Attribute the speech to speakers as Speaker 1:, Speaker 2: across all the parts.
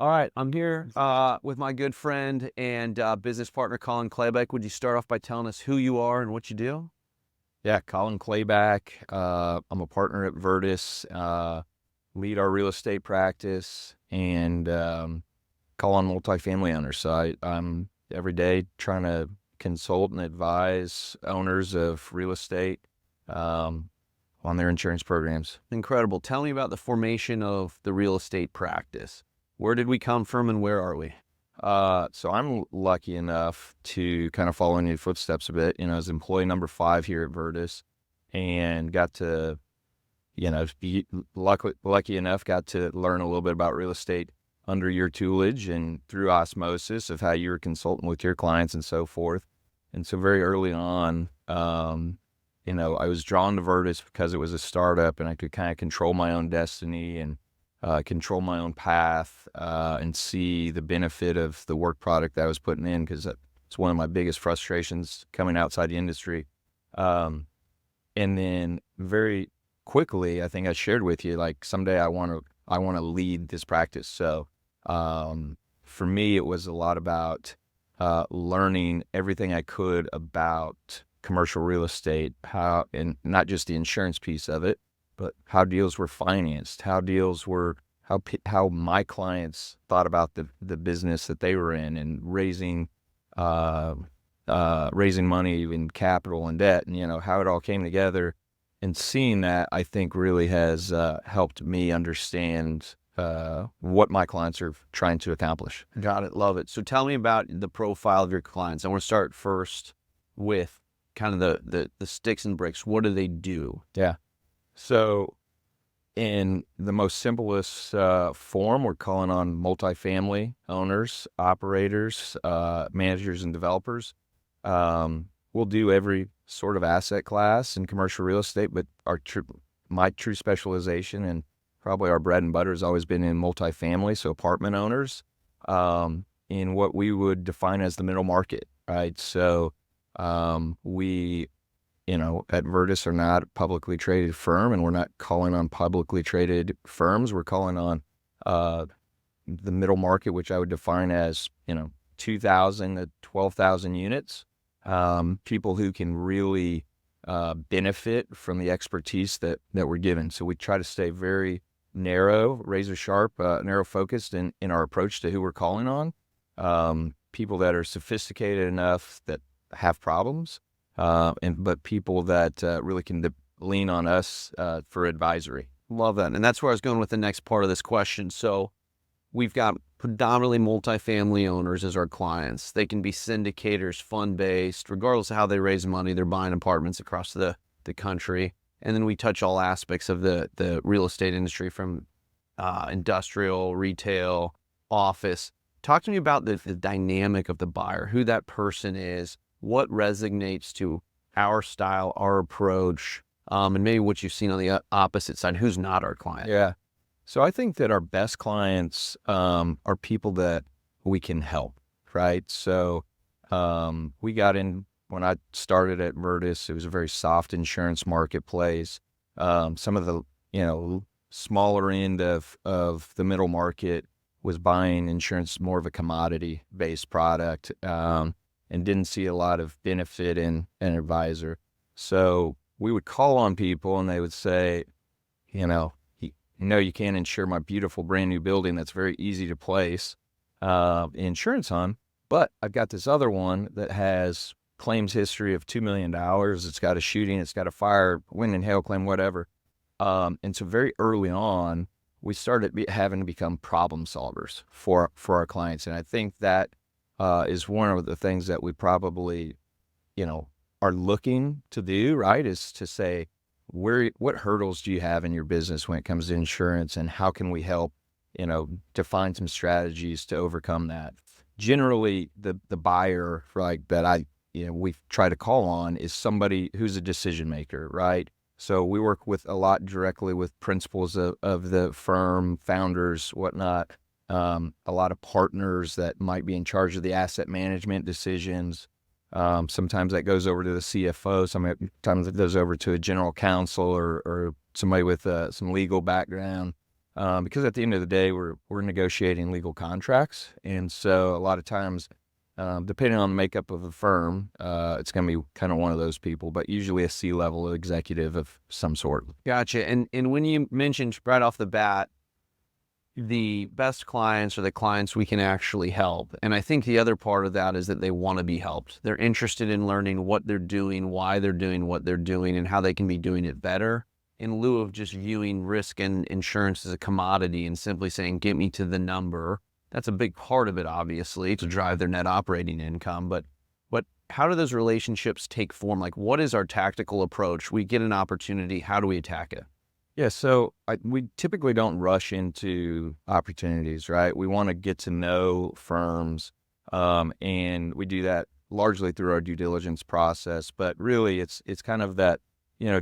Speaker 1: All right, I'm here with my good friend and business partner, Collin Klaybeck. Would you start off by telling us who you are and what you do?
Speaker 2: Yeah, Collin Klaybeck. I'm a partner at Virtus, lead our real estate practice, and call on multifamily owners. So I'm every day trying to consult and advise owners of real estate on their insurance programs.
Speaker 1: Incredible. Tell me about the formation of the real estate practice. Where did we come from and where are we?
Speaker 2: So I'm lucky enough to kind of follow in your footsteps a bit. As employee number 5 here at Virtus, and got to be lucky enough, got to learn a little bit about real estate under your tutelage and through osmosis of how you were consulting with your clients and so forth. And so very early on, I was drawn to Virtus because it was a startup and I could kind of control my own destiny and control my own path and see the benefit of the work product that I was putting in, because it's one of my biggest frustrations coming outside the industry. And then very quickly, I think I shared with you, like, someday I want to lead this practice. So for me, it was a lot about learning everything I could about commercial real estate, and not just the insurance piece of it, but how deals were financed, how my clients thought about the business that they were in, and raising money in capital and debt, and how it all came together. And seeing that, I think, really has helped me understand what my clients are trying to accomplish.
Speaker 1: Got it. Love it. So tell me about the profile of your clients. I want to start first with kind of the sticks and bricks. What do they do?
Speaker 2: Yeah. So in the most simplest form, we're calling on multifamily owners, operators, managers, and developers. We'll do every sort of asset class in commercial real estate, but my true specialization and probably our bread and butter has always been in multifamily, so apartment owners, in what we would define as the middle market, right? So we at Virtus are not a publicly traded firm, and we're not calling on publicly traded firms. We're calling on the middle market, which I would define as 2,000 to 12,000 units. People who can really benefit from the expertise that we're given. So we try to stay very narrow, razor sharp, narrow focused in our approach to who we're calling on. People that are sophisticated enough that have problems, but people that really can lean on us for advisory.
Speaker 1: Love that. And that's where I was going with the next part of this question. So we've got predominantly multifamily owners as our clients. They can be syndicators, fund-based, regardless of how they raise money. They're buying apartments across the country. And then we touch all aspects of the real estate industry, from industrial, retail, office. Talk to me about the dynamic of the buyer, who that person is, what resonates to our style, our approach, and maybe what you've seen on the opposite side, who's not our client.
Speaker 2: Yeah. So I think that our best clients are people that we can help, right? So we got in, when I started at Virtus, it was a very soft insurance marketplace. Some of the, smaller end of the middle market was buying insurance more of a commodity-based product, and didn't see a lot of benefit in an advisor. So we would call on people and they would say, you can't insure my beautiful brand new building that's very easy to place insurance on, but I've got this other one that has claims history of $2 million. It's got a shooting, it's got a fire, wind and hail claim, whatever. And so very early on, we started having to become problem solvers for our clients. And I think that is one of the things that we probably, are looking to do, right? Is to say, what hurdles do you have in your business when it comes to insurance, and how can we help, define some strategies to overcome that? Generally, the buyer, right, that we try to call on is somebody who's a decision maker, right? So we work with a lot directly with principals of the firm, founders, whatnot. A lot of partners that might be in charge of the asset management decisions. Sometimes that goes over to the CFO. Sometimes it goes over to a general counsel or somebody with some legal background. because at the end of the day, we're negotiating legal contracts. And so a lot of times, depending on the makeup of the firm, it's going to be kind of one of those people, but usually a C-level executive of some sort.
Speaker 1: Gotcha. And when you mentioned right off the bat, the best clients are the clients we can actually help. And I think the other part of that is that they want to be helped. They're interested in learning what they're doing, why they're doing what they're doing, and how they can be doing it better, in lieu of just viewing risk and insurance as a commodity and simply saying, get me to the number. That's a big part of it, obviously, to drive their net operating income. But how do those relationships take form? Like, what is our tactical approach? We get an opportunity. How do we attack it?
Speaker 2: Yeah, so we typically don't rush into opportunities, right? We want to get to know firms, and we do that largely through our due diligence process. But really, it's kind of that,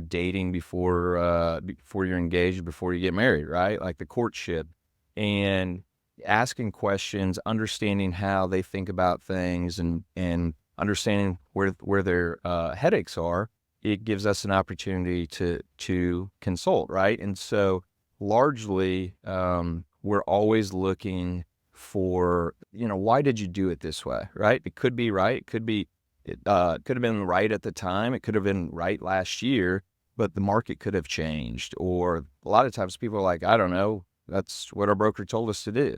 Speaker 2: dating before you're engaged, before you get married, right? Like the courtship, and asking questions, understanding how they think about things, and understanding where their headaches are. It gives us an opportunity to consult, right? And so largely, we're always looking for, why did you do it this way, right? It could be right. It could have been right at the time. It could have been right last year, but the market could have changed. Or a lot of times people are like, I don't know, that's what our broker told us to do.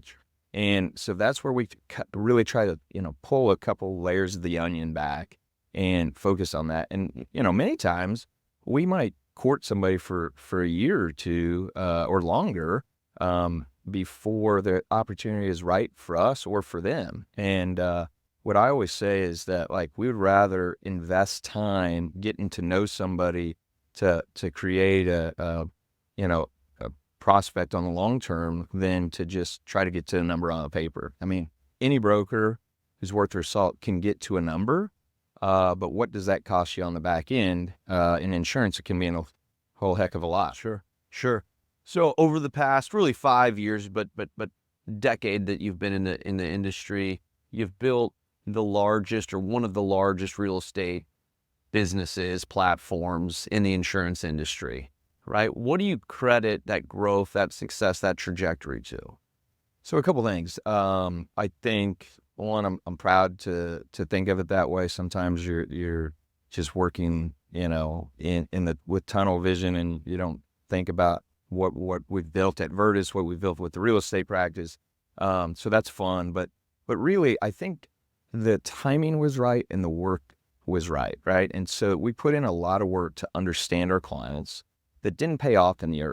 Speaker 2: And so that's where we really try to, pull a couple layers of the onion back and focus on that. And, many times we might court somebody for a year or two or longer before the opportunity is right for us or for them. And what I always say is that, like, we would rather invest time getting to know somebody to create a prospect on the long term than to just try to get to a number on a paper. I mean, any broker who's worth their salt can get to a number. But what does that cost you on the back end? In insurance, it can be a whole heck of a lot.
Speaker 1: Sure. So over the past really 5 years, but decade that you've been in the industry, you've built the largest or one of the largest real estate businesses, platforms in the insurance industry, right? What do you credit that growth, that success, that trajectory to?
Speaker 2: So a couple things. I think, one, I'm proud to think of it that way. Sometimes you're just working, with tunnel vision, and you don't think about what we've built at Virtus, what we've built with the real estate practice. So that's fun. But really, I think the timing was right and the work was right? And so we put in a lot of work to understand our clients that didn't pay off in the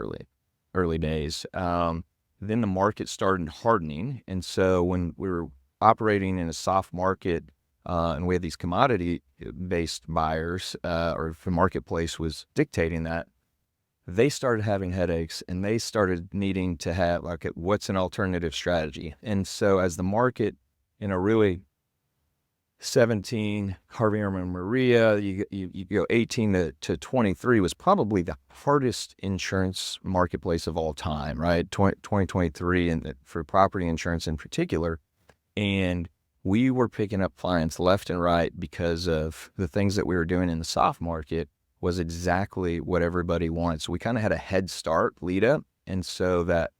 Speaker 2: early days. Then the market started hardening. And so when we were operating in a soft market, and we had these commodity-based buyers, or if the marketplace was dictating that, they started having headaches, and they started needing to have, like, what's an alternative strategy? And so as the market, really 17, Harvey and Maria, you go 18 to 23 was probably the hardest insurance marketplace of all time, right? 2023, and for property insurance in particular. And we were picking up clients left and right because of the things that we were doing in the soft market was exactly what everybody wanted. So we kind of had a head start lead up. And so that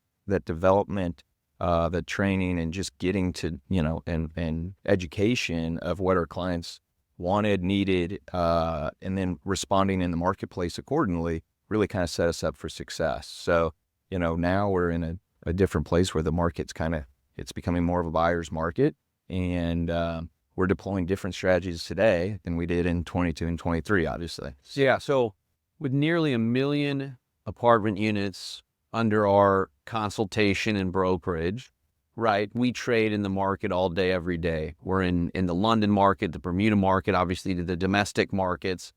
Speaker 2: development, the training, and just getting to, and education of what our clients wanted, needed, and then responding in the marketplace accordingly really kind of set us up for success. So, now we're in a different place where the market's it's becoming more of a buyer's market, and we're deploying different strategies today than we did in 22 and 23, obviously.
Speaker 1: Yeah. So with nearly 1 million apartment units under our consultation and brokerage, right? We trade in the market all day, every day. We're in the London market, the Bermuda market, obviously the domestic markets.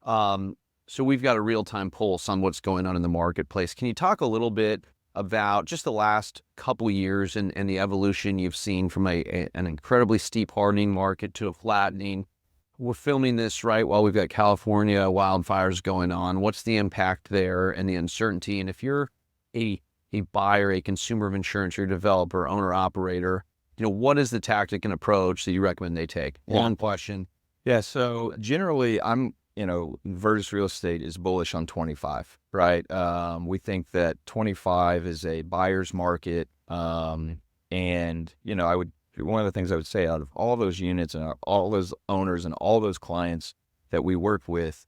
Speaker 1: So we've got a real-time pulse on what's going on in the marketplace. Can you talk a little bit about just the last couple years and the evolution you've seen from an incredibly steep hardening market to a flattening? We're filming this right while we've got California wildfires going on. What's the impact there and the uncertainty? And if you're a buyer, a consumer of insurance, you're a developer, owner, operator, what is the tactic and approach that you recommend they take? Long question.
Speaker 2: Yeah. So generally, I'm Virtus Real Estate is bullish on 25, right? We think that 25 is a buyer's market. And, one of the things I would say, out of all those units and all those owners and all those clients that we work with,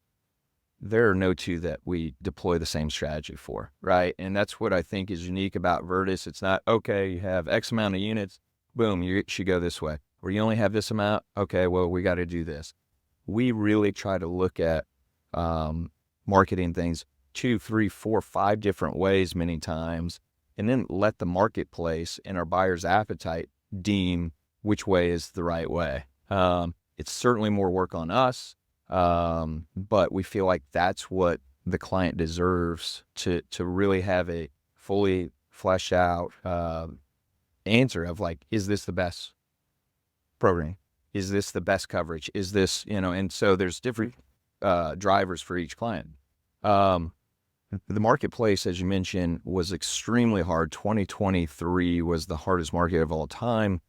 Speaker 2: there are no two that we deploy the same strategy for, right? And that's what I think is unique about Virtus. It's not, okay, you have X amount of units, boom, you should go this way. Or you only have this amount, okay, well, we got to do this. We really try to look at marketing things 2, 3, 4, 5 different ways many times, and then let the marketplace and our buyer's appetite deem which way is the right way. It's certainly more work on us, but we feel like that's what the client deserves to really have a fully fleshed out answer of like, is this the best program? Is this the best coverage? Is this, and so there's different drivers for each client. The marketplace, as you mentioned, was extremely hard. 2023 was the hardest market of all time.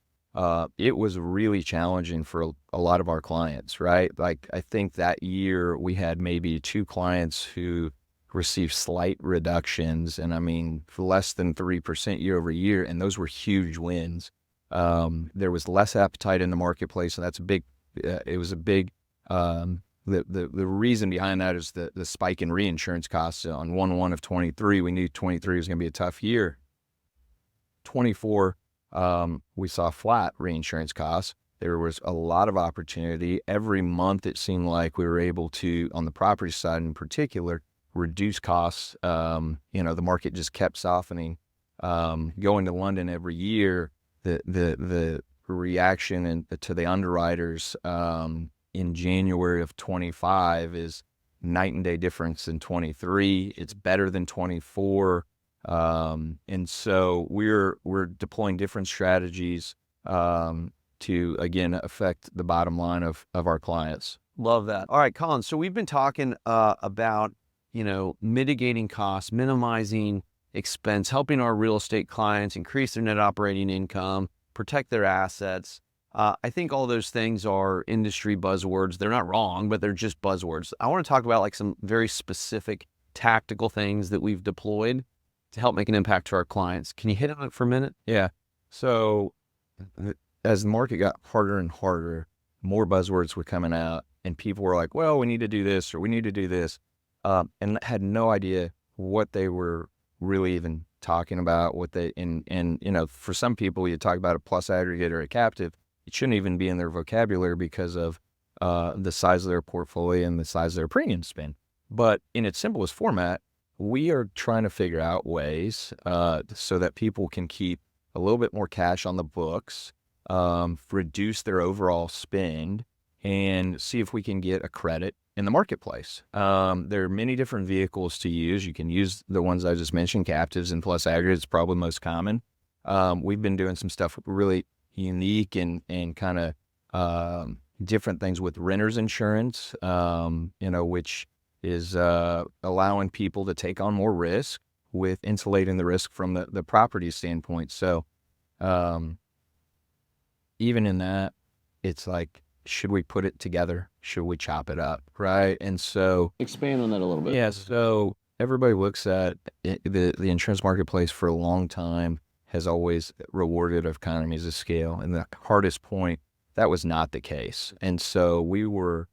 Speaker 2: It was really challenging for a lot of our clients, right? Like, I think that year we had maybe 2 clients who received slight reductions, and I mean, for less than 3% year over year, and those were huge wins. There was less appetite in the marketplace, and that's a big, it was a big, the reason behind that is the spike in reinsurance costs on 1/1 of 23. We knew 23 was going to be a tough year. 24, we saw flat reinsurance costs. There was a lot of opportunity. Every month it seemed like we were able to, on the property side in particular, reduce costs. The market just kept softening. Going to London every year, the reaction to the underwriters in January of 25 is night and day difference in 23. It's better than 24. And so we're deploying different strategies to, again, affect the bottom line of our clients.
Speaker 1: Love that. All right, Collin. So we've been talking about, mitigating costs, minimizing expense, helping our real estate clients increase their net operating income, protect their assets. I think all those things are industry buzzwords. They're not wrong, but they're just buzzwords. I want to talk about like some very specific tactical things that we've deployed to help make an impact to our clients. Can you hit on it for a minute?
Speaker 2: Yeah. So as the market got harder and harder, more buzzwords were coming out, and people were like, well, we need to do this, or we need to do this. And had no idea what they were really even talking about, for some people, you talk about a plus aggregate or a captive, it shouldn't even be in their vocabulary because of the size of their portfolio and the size of their premium spend. But in its simplest format, we are trying to figure out ways so that people can keep a little bit more cash on the books, reduce their overall spend, and see if we can get a credit in the marketplace. There are many different vehicles to use. You can use the ones I just mentioned, captives and plus aggregates, probably most common. We've been doing some stuff really unique and kind of different things with renters insurance, which is allowing people to take on more risk with insulating the risk from the property standpoint. So even in that, it's like, should we put it together? Should we chop it up? Right. And so
Speaker 1: Expand on that a little bit.
Speaker 2: yeah, so everybody looks at the insurance marketplace for a long time has always rewarded economies of scale. And the hardest point, that was not the case. And so we were,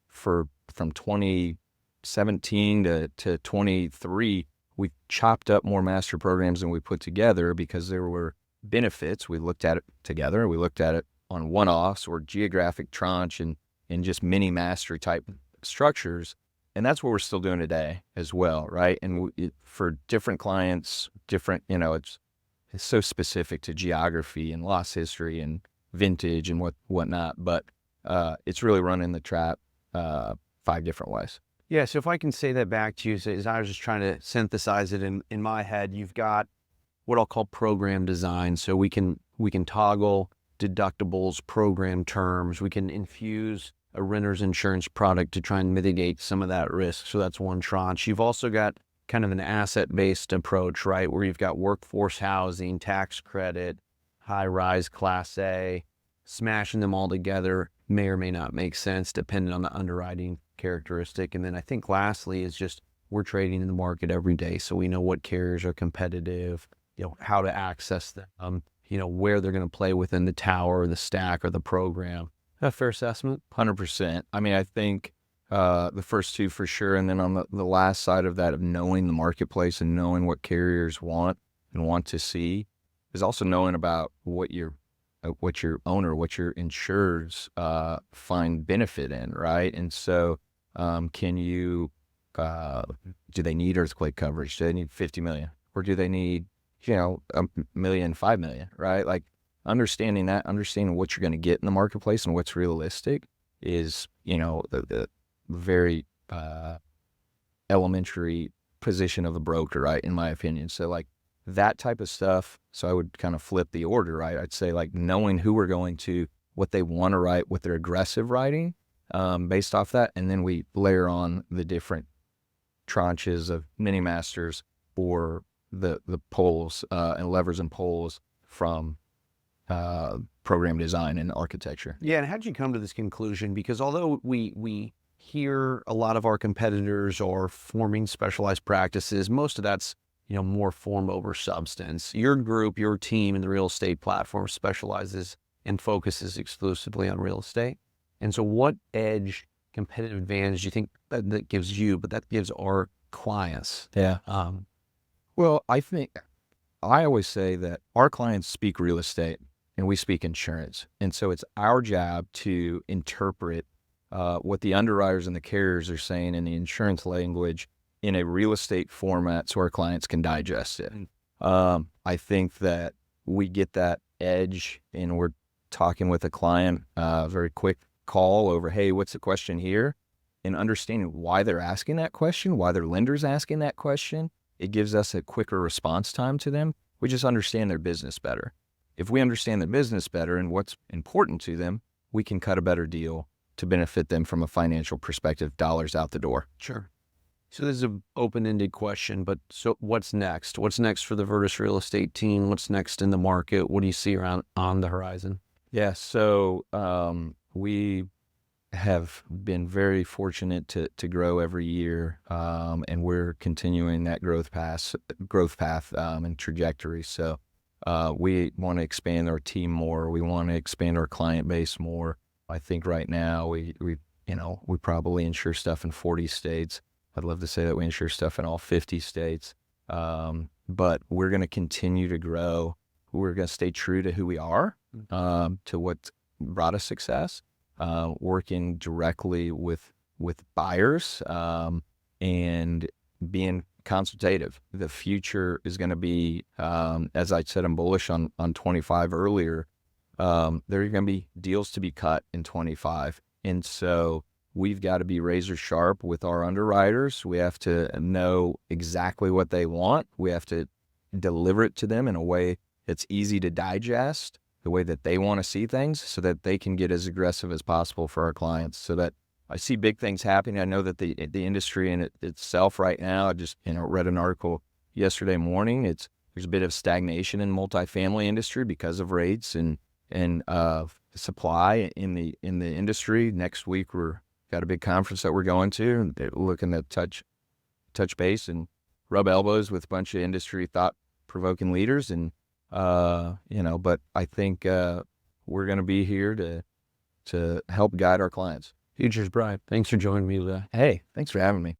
Speaker 2: from 2017 to 23, we chopped up more master programs than we put together because there were benefits. We looked at it together. We looked at it on one-offs or geographic tranche and just mini mastery type structures. And that's what we're still doing today as well, right? And for different clients, it's so specific to geography and loss history and vintage and whatnot. But it's really running the trap 5 different ways.
Speaker 1: Yeah, so if I can say that back to you, so as I was just trying to synthesize it in my head, you've got what I'll call program design. So we can toggle deductibles, program terms. We can infuse a renter's insurance product to try and mitigate some of that risk. So that's one tranche. You've also got kind of an asset-based approach, right, where you've got workforce housing, tax credit, high-rise Class A. Smashing them all together may or may not make sense depending on the underwriting characteristic. And then I think lastly is just we're trading in the market every day. So we know what carriers are competitive, how to access them, where they're going to play within the tower, the stack, or the program. A fair assessment?
Speaker 2: 100%. I mean, I think the first two for sure. And then on the last side of that, of knowing the marketplace and knowing what carriers want and want to see, is also knowing about what your owner, what your insureds find benefit in, right? And so can you, do they need earthquake coverage? Do they need 50 million? Or do they need, $1 million, 5 million, right? Like understanding what you're going to get in the marketplace and what's realistic is, the very elementary position of a broker, right? In my opinion. So like that type of stuff. So I would kind of flip the order, right? I'd say like knowing who we're going to, what they want to write, what they're aggressive writing, based off that. And then we layer on the different tranches of mini masters or the poles and levers and poles from program design and architecture.
Speaker 1: Yeah, and how did you come to this conclusion? Because although we hear a lot of our competitors are forming specialized practices, most of that's more form over substance. Your group, your team in the real estate platform specializes and focuses exclusively on real estate. And so what edge, competitive advantage do you think that gives you, but that gives our clients?
Speaker 2: Yeah. Well, I think I always say that our clients speak real estate and we speak insurance. And so it's our job to interpret what the underwriters and the carriers are saying in the insurance language in a real estate format so our clients can digest it. I think that we get that edge and we're talking with a client, very quick call over, hey, what's the question here? And understanding why they're asking that question, why their lender's asking that question. It gives us a quicker response time to them. We just understand their business better. If we understand their business better and what's important to them, we can cut a better deal to benefit them from a financial perspective, dollars out the door.
Speaker 1: Sure. So this is an open-ended question, but so what's next? What's next for the Virtus Real Estate team? What's next in the market? What do you see around on the horizon?
Speaker 2: Yeah, so we have been very fortunate to grow every year, and we're continuing that growth path and trajectory. So we want to expand our team more. We want to expand our client base more. I think right now we probably insure stuff in 40 states. I'd love to say that we insure stuff in all 50 states, but we're going to continue to grow. We're going to stay true to who we are, to what brought us success, working directly with buyers, and being consultative. The future is going to be, as I said, I'm bullish on 25 earlier. There are going to be deals to be cut in 25. And so we've got to be razor sharp with our underwriters. We have to know exactly what they want. We have to deliver it to them in a way that's easy to digest, the way that they want to see things, so that they can get as aggressive as possible for our clients. So that I see big things happening. I know that the industry in itself right now, I just read an article yesterday morning. There's a bit of stagnation in multifamily industry because of rates and supply in the industry. Next week we're got a big conference that we're going to, and they're looking to touch base and rub elbows with a bunch of industry thought-provoking leaders. And but I think we're going to be here to help guide our clients.
Speaker 1: Future's bright. Thanks for joining me today.
Speaker 2: Hey, thanks for having me.